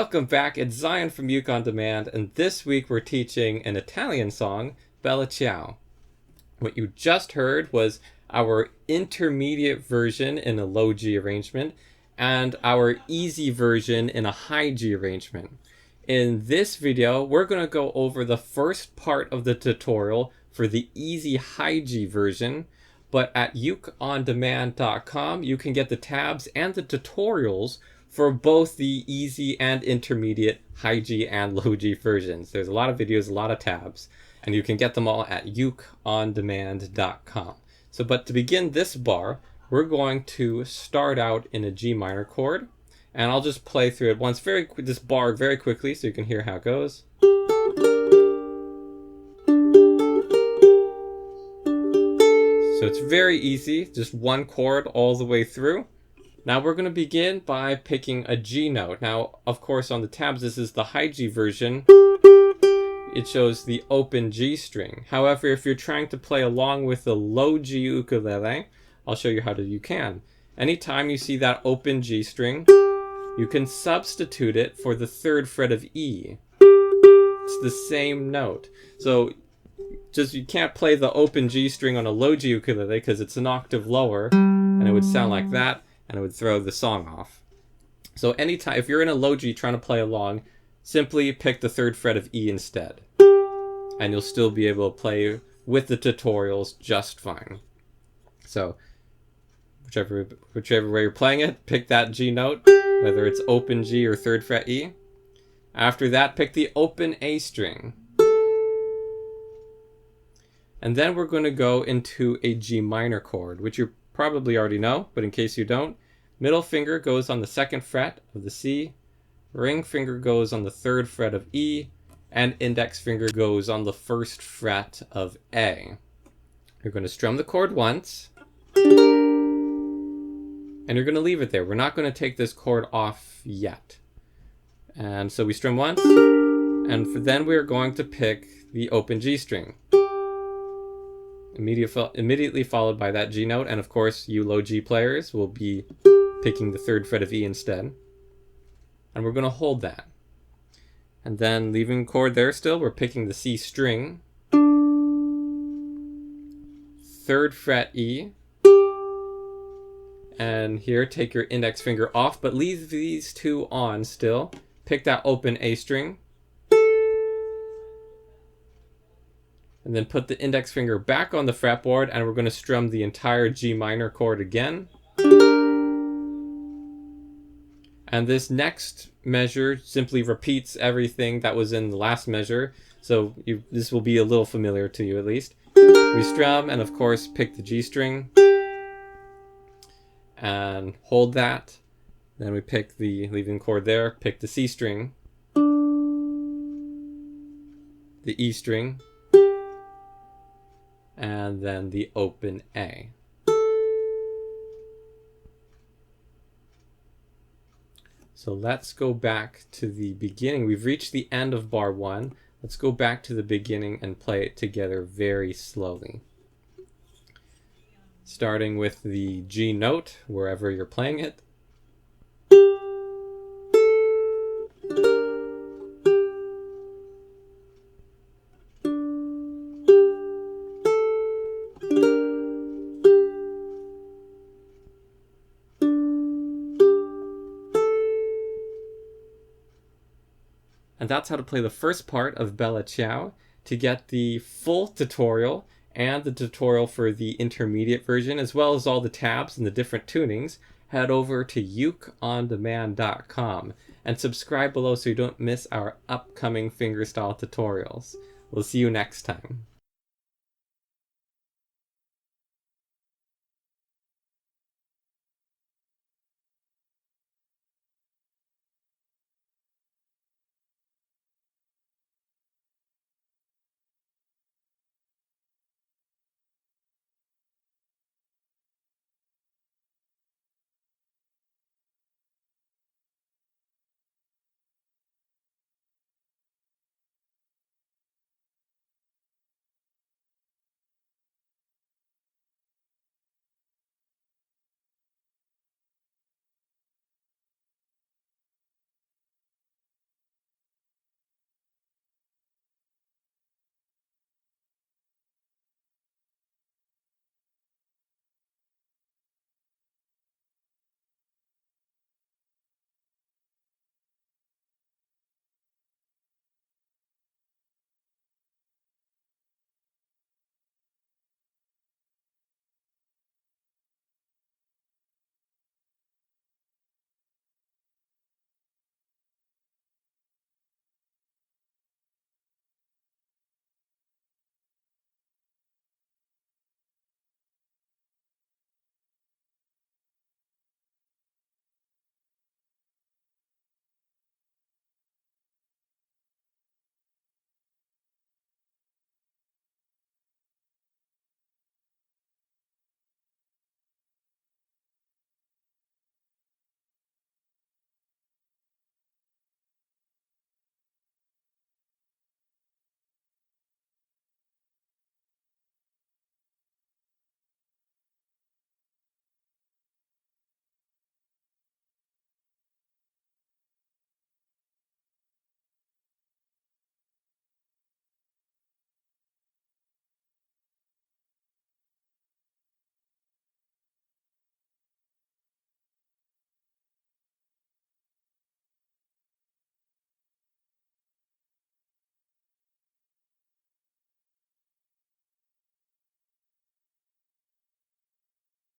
Welcome back, it's Zion from Uke On Demand, and this week we're teaching an Italian song, Bella Ciao. What you just heard was our intermediate version in a low G arrangement, and our easy version in a high G arrangement. In this video, we're going to go over the first part of the tutorial for the easy high G version, but at ukeondemand.com you can get the tabs and the tutorials for both the easy and intermediate high G and low G versions. There's a lot of videos, a lot of tabs, and you can get them all at ukeondemand.com. But to begin this bar, we're going to start out in a G minor chord, and I'll just play through it once, this bar very quickly so you can hear how it goes. So it's very easy, just one chord all the way through. Now we're going to begin by picking a G note. Now, of course, on the tabs, this is the high G version. It shows the open G string. However, if you're trying to play along with the low G ukulele, I'll show you how you can. Anytime you see that open G string, you can substitute it for the third fret of E. It's the same note. So you can't play the open G string on a low G ukulele because it's an octave lower, and it would sound like that, and it would throw the song off. So anytime, if you're in a low G trying to play along, simply pick the third fret of E instead, and you'll still be able to play with the tutorials just fine. So whichever way you're playing it, pick that G note, whether it's open G or third fret E. After that, pick the open A string. And then we're going to go into a G minor chord, which you probably already know, but in case you don't, middle finger goes on the second fret of the C, ring finger goes on the third fret of E, and index finger goes on the first fret of A. You're going to strum the chord once, and you're going to leave it there. We're not going to take this chord off yet. And so we strum once, and then we're going to pick the open G string. Immediately followed by that G note, and of course you low G players will be picking the third fret of E instead. And we're going to hold that. And then leaving chord there still, we're picking the C string, third fret E, and here take your index finger off, but leave these two on still. Pick that open A string, and then put the index finger back on the fretboard, and we're going to strum the entire G minor chord again. And this next measure simply repeats everything that was in the last measure, so this will be a little familiar to you at least. We strum, and of course pick the G string, and hold that. Then we pick the leaving chord there, pick the C string, the E string, and then the open A. So let's go back to the beginning. We've reached the end of bar 1. Let's go back to the beginning and play it together very slowly. Starting with the G note, wherever you're playing it. And that's how to play the first part of Bella Ciao. To get the full tutorial and the tutorial for the intermediate version, as well as all the tabs and the different tunings, head over to ukeondemand.com and subscribe below so you don't miss our upcoming fingerstyle tutorials. We'll see you next time.